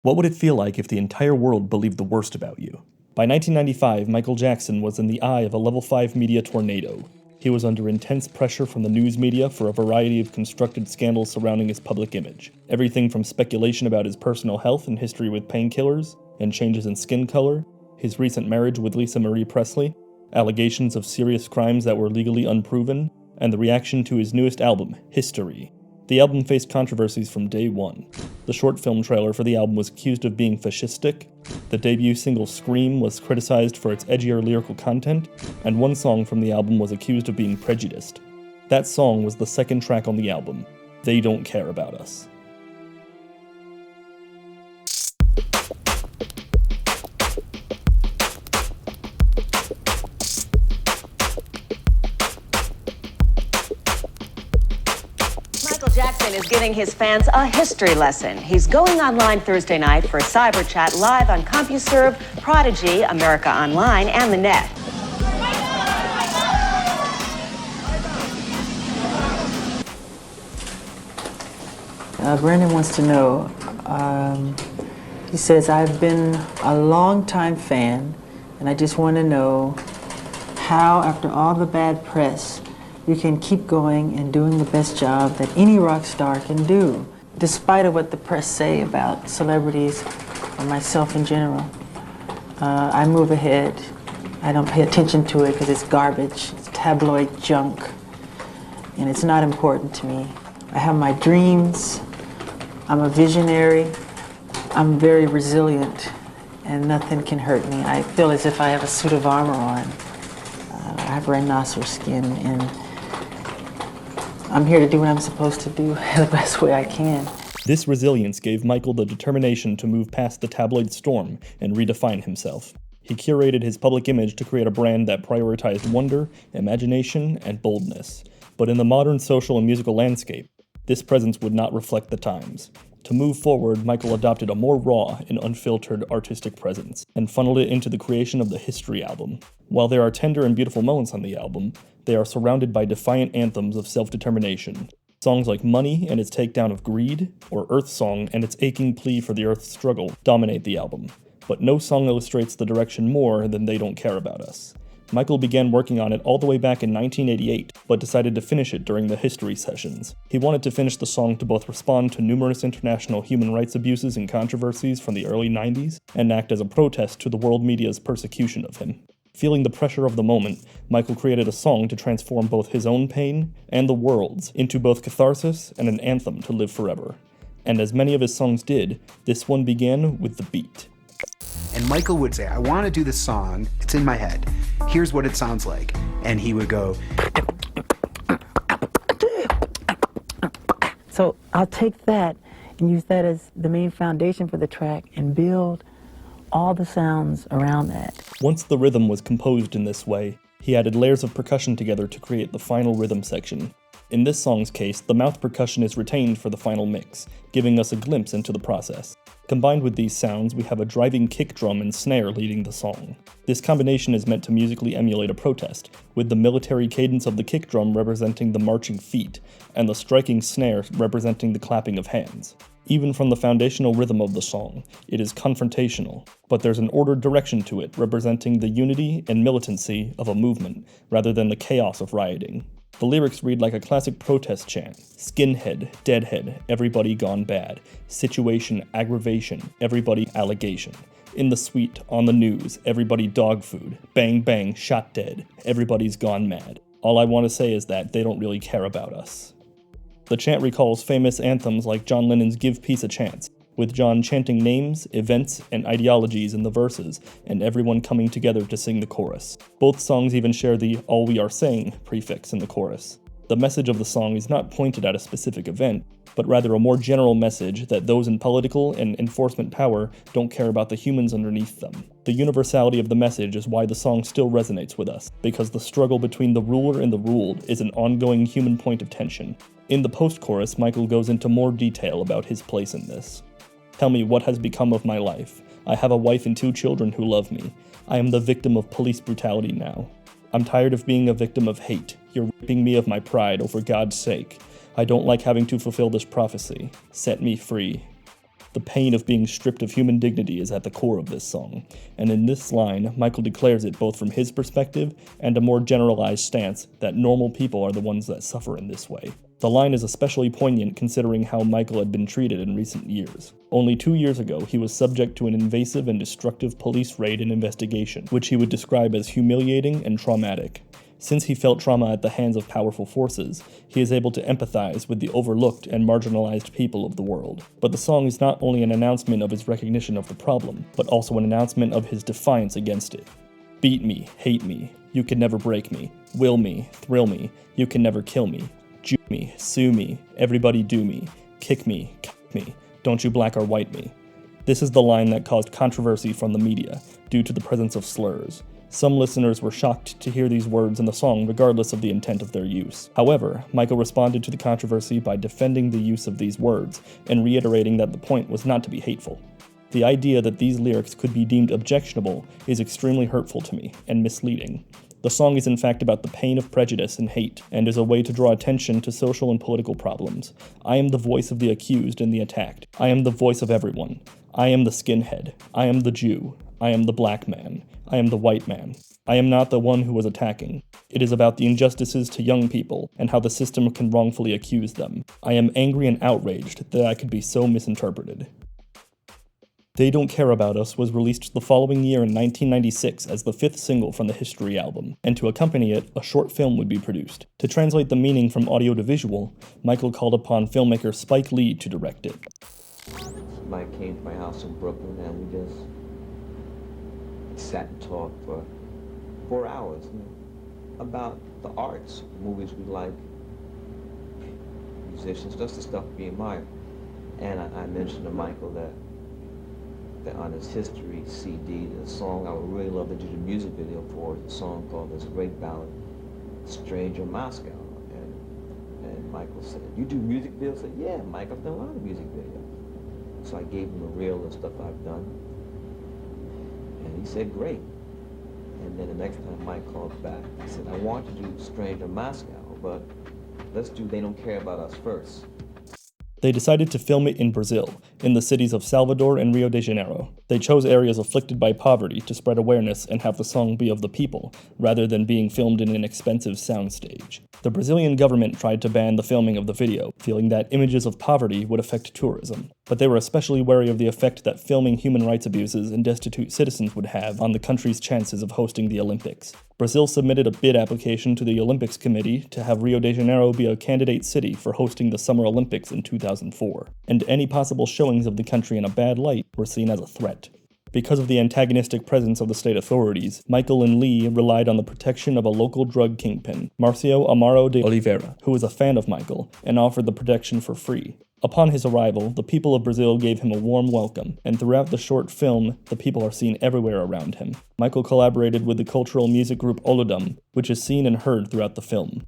What would it feel like if the entire world believed the worst about you? By 1995, Michael Jackson was in the eye of a level 5 media tornado. He was under intense pressure from the news media for a variety of constructed scandals surrounding his public image. Everything from speculation about his personal health and history with painkillers, and changes in skin color, his recent marriage with Lisa Marie Presley, allegations of serious crimes that were legally unproven, and the reaction to his newest album, History. The album faced controversies from day one. The short film trailer for the album was accused of being fascistic, the debut single Scream was criticized for its edgier lyrical content, and one song from the album was accused of being prejudiced. That song was the second track on the album, They Don't Care About Us. Michael Jackson is giving his fans a history lesson. He's going online Thursday night for a cyber chat live on CompuServe, Prodigy, America Online, and the net. Brandon wants to know, he says, I've been a long-time fan, and I just want to know how, after all the bad press, you can keep going and doing the best job that any rock star can do, despite of what the press say about celebrities or myself in general. I move ahead. I don't pay attention to it because it's garbage, it's tabloid junk, and it's not important to me. I have my dreams. I'm a visionary. I'm very resilient, and nothing can hurt me. I feel as if I have a suit of armor on. I have rhinoceros skin, and I'm here to do what I'm supposed to do the best way I can. This resilience gave Michael the determination to move past the tabloid storm and redefine himself. He curated his public image to create a brand that prioritized wonder, imagination, and boldness. But in the modern social and musical landscape, this presence would not reflect the times. To move forward, Michael adopted a more raw and unfiltered artistic presence, and funneled it into the creation of the History album. While there are tender and beautiful moments on the album, they are surrounded by defiant anthems of self-determination. Songs like Money and its takedown of greed, or Earth Song and its aching plea for the Earth's struggle, dominate the album. But no song illustrates the direction more than They Don't Care About Us. Michael began working on it all the way back in 1988, but decided to finish it during the History sessions. He wanted to finish the song to both respond to numerous international human rights abuses and controversies from the early 90s, and act as a protest to the world media's persecution of him. Feeling the pressure of the moment, Michael created a song to transform both his own pain and the world's into both catharsis and an anthem to live forever. And as many of his songs did, this one began with the beat. And Michael would say, I want to do this song, it's in my head, here's what it sounds like. And he would go... So I'll take that and use that as the main foundation for the track and build all the sounds around that. Once the rhythm was composed in this way, he added layers of percussion together to create the final rhythm section. In this song's case, the mouth percussion is retained for the final mix, giving us a glimpse into the process. Combined with these sounds, we have a driving kick drum and snare leading the song. This combination is meant to musically emulate a protest, with the military cadence of the kick drum representing the marching feet, and the striking snare representing the clapping of hands. Even from the foundational rhythm of the song, it is confrontational, but there's an ordered direction to it representing the unity and militancy of a movement, rather than the chaos of rioting. The lyrics read like a classic protest chant: skinhead, deadhead, everybody gone bad, situation, aggravation, everybody allegation. In the suite, on the news, everybody dog food, bang bang, shot dead, everybody's gone mad. All I want to say is that they don't really care about us. The chant recalls famous anthems like John Lennon's Give Peace a Chance, with John chanting names, events, and ideologies in the verses, and everyone coming together to sing the chorus. Both songs even share the "all we are saying" prefix in the chorus. The message of the song is not pointed at a specific event, but rather a more general message that those in political and enforcement power don't care about the humans underneath them. The universality of the message is why the song still resonates with us, because the struggle between the ruler and the ruled is an ongoing human point of tension. In the post-chorus, Michael goes into more detail about his place in this. Tell me what has become of my life. I have a wife and 2 children who love me. I am the victim of police brutality now. I'm tired of being a victim of hate. You're ripping me of my pride, oh for God's sake. I don't like having to fulfill this prophecy. Set me free. The pain of being stripped of human dignity is at the core of this song, and in this line, Michael declares it both from his perspective and a more generalized stance that normal people are the ones that suffer in this way. The line is especially poignant considering how Michael had been treated in recent years. Only 2 years ago, he was subject to an invasive and destructive police raid and investigation, which he would describe as humiliating and traumatic. Since he felt trauma at the hands of powerful forces, he is able to empathize with the overlooked and marginalized people of the world. But the song is not only an announcement of his recognition of the problem, but also an announcement of his defiance against it. Beat me, hate me, you can never break me. Will me, thrill me, you can never kill me. Jew me, sue me, everybody do me. Kick me, cut me, don't you black or white me. This is the line that caused controversy from the media, due to the presence of slurs. Some listeners were shocked to hear these words in the song regardless of the intent of their use. However, Michael responded to the controversy by defending the use of these words and reiterating that the point was not to be hateful. The idea that these lyrics could be deemed objectionable is extremely hurtful to me and misleading. The song is in fact about the pain of prejudice and hate, and is a way to draw attention to social and political problems. I am the voice of the accused and the attacked. I am the voice of everyone. I am the skinhead. I am the Jew. I am the black man. I am the white man. I am not the one who was attacking. It is about the injustices to young people and how the system can wrongfully accuse them. I am angry and outraged that I could be so misinterpreted. They Don't Care About Us was released the following year in 1996 as the 5th single from the History album, and to accompany it, a short film would be produced. To translate the meaning from audio to visual, Michael called upon filmmaker Spike Lee to direct it. Mike came to my house in Brooklyn and we just sat and talked for 4 hours about the arts, movies we like, musicians, just the stuff we admire. And I mentioned to Michael that on his History CD, the song I would really love to do the music video for is a song called this great ballad, Stranger Moscow. And Michael said, "You do music videos?" I said, "Yeah, Mike, I've done a lot of music videos." So I gave him a reel of stuff I've done. And he said, "Great." And then the next time Mike called back, he said, "I want to do Stranger Moscow, but let's do They Don't Care About Us first." They decided to film it in Brazil, in the cities of Salvador and Rio de Janeiro. They chose areas afflicted by poverty to spread awareness and have the song be of the people, rather than being filmed in an expensive soundstage. The Brazilian government tried to ban the filming of the video, feeling that images of poverty would affect tourism. But they were especially wary of the effect that filming human rights abuses and destitute citizens would have on the country's chances of hosting the Olympics. Brazil submitted a bid application to the Olympics Committee to have Rio de Janeiro be a candidate city for hosting the Summer Olympics in 2004, and any possible showings of the country in a bad light were seen as a threat. Because of the antagonistic presence of the state authorities, Michael and Lee relied on the protection of a local drug kingpin, Marcio Amaro de Oliveira, who was a fan of Michael and offered the protection for free. Upon his arrival, the people of Brazil gave him a warm welcome, and throughout the short film, the people are seen everywhere around him. Michael collaborated with the cultural music group Olodum, which is seen and heard throughout the film.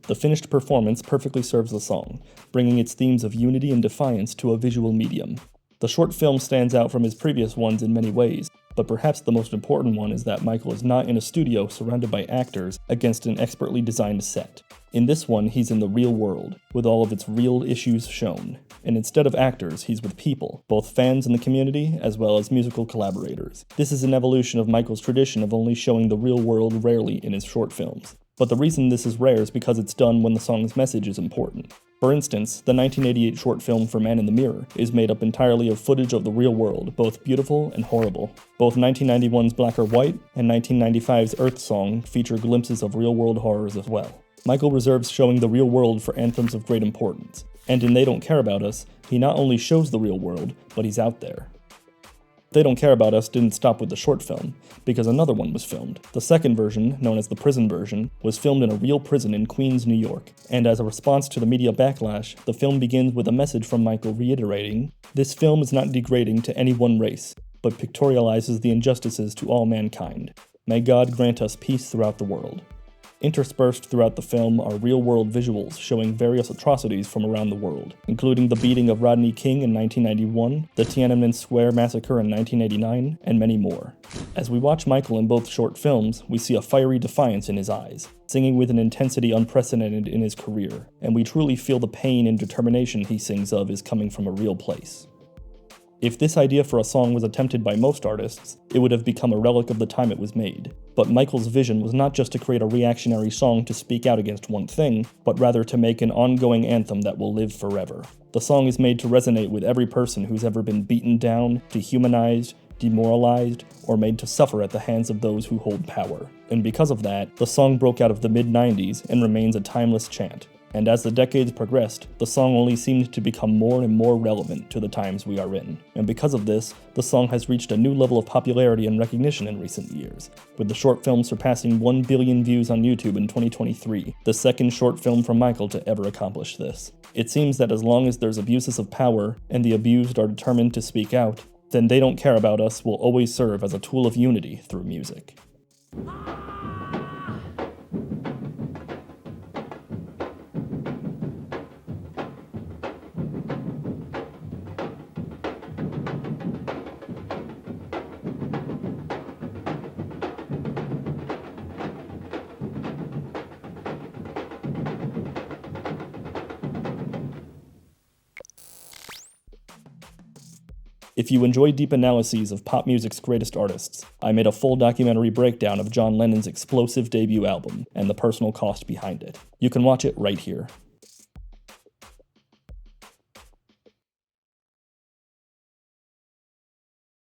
The finished performance perfectly serves the song, bringing its themes of unity and defiance to a visual medium. The short film stands out from his previous ones in many ways, but perhaps the most important one is that Michael is not in a studio surrounded by actors against an expertly designed set. In this one, he's in the real world, with all of its real issues shown. And instead of actors, he's with people, both fans in the community as well as musical collaborators. This is an evolution of Michael's tradition of only showing the real world rarely in his short films. But the reason this is rare is because it's done when the song's message is important. For instance, the 1988 short film For Man in the Mirror is made up entirely of footage of the real world, both beautiful and horrible. Both 1991's Black or White and 1995's Earth Song feature glimpses of real-world horrors as well. Michael reserves showing the real world for anthems of great importance, and in They Don't Care About Us, he not only shows the real world, but he's out there. They Don't Care About Us didn't stop with the short film, because another one was filmed. The second version, known as the prison version, was filmed in a real prison in Queens, New York, and as a response to the media backlash, the film begins with a message from Michael reiterating, "This film is not degrading to any one race, but pictorializes the injustices to all mankind. May God grant us peace throughout the world." Interspersed throughout the film are real-world visuals showing various atrocities from around the world, including the beating of Rodney King in 1991, the Tiananmen Square massacre in 1989, and many more. As we watch Michael in both short films, we see a fiery defiance in his eyes, singing with an intensity unprecedented in his career, and we truly feel the pain and determination he sings of is coming from a real place. If this idea for a song was attempted by most artists, it would have become a relic of the time it was made. But Michael's vision was not just to create a reactionary song to speak out against one thing, but rather to make an ongoing anthem that will live forever. The song is made to resonate with every person who's ever been beaten down, dehumanized, demoralized, or made to suffer at the hands of those who hold power. And because of that, the song broke out of the mid-90s and remains a timeless chant. And as the decades progressed, the song only seemed to become more and more relevant to the times we are in. And because of this, the song has reached a new level of popularity and recognition in recent years, with the short film surpassing 1 billion views on YouTube in 2023, the second short film from Michael to ever accomplish this. It seems that as long as there's abuses of power, and the abused are determined to speak out, then They Don't Care About Us will always serve as a tool of unity through music. If you enjoy deep analyses of pop music's greatest artists, I made a full documentary breakdown of John Lennon's explosive debut album and the personal cost behind it. You can watch it right here.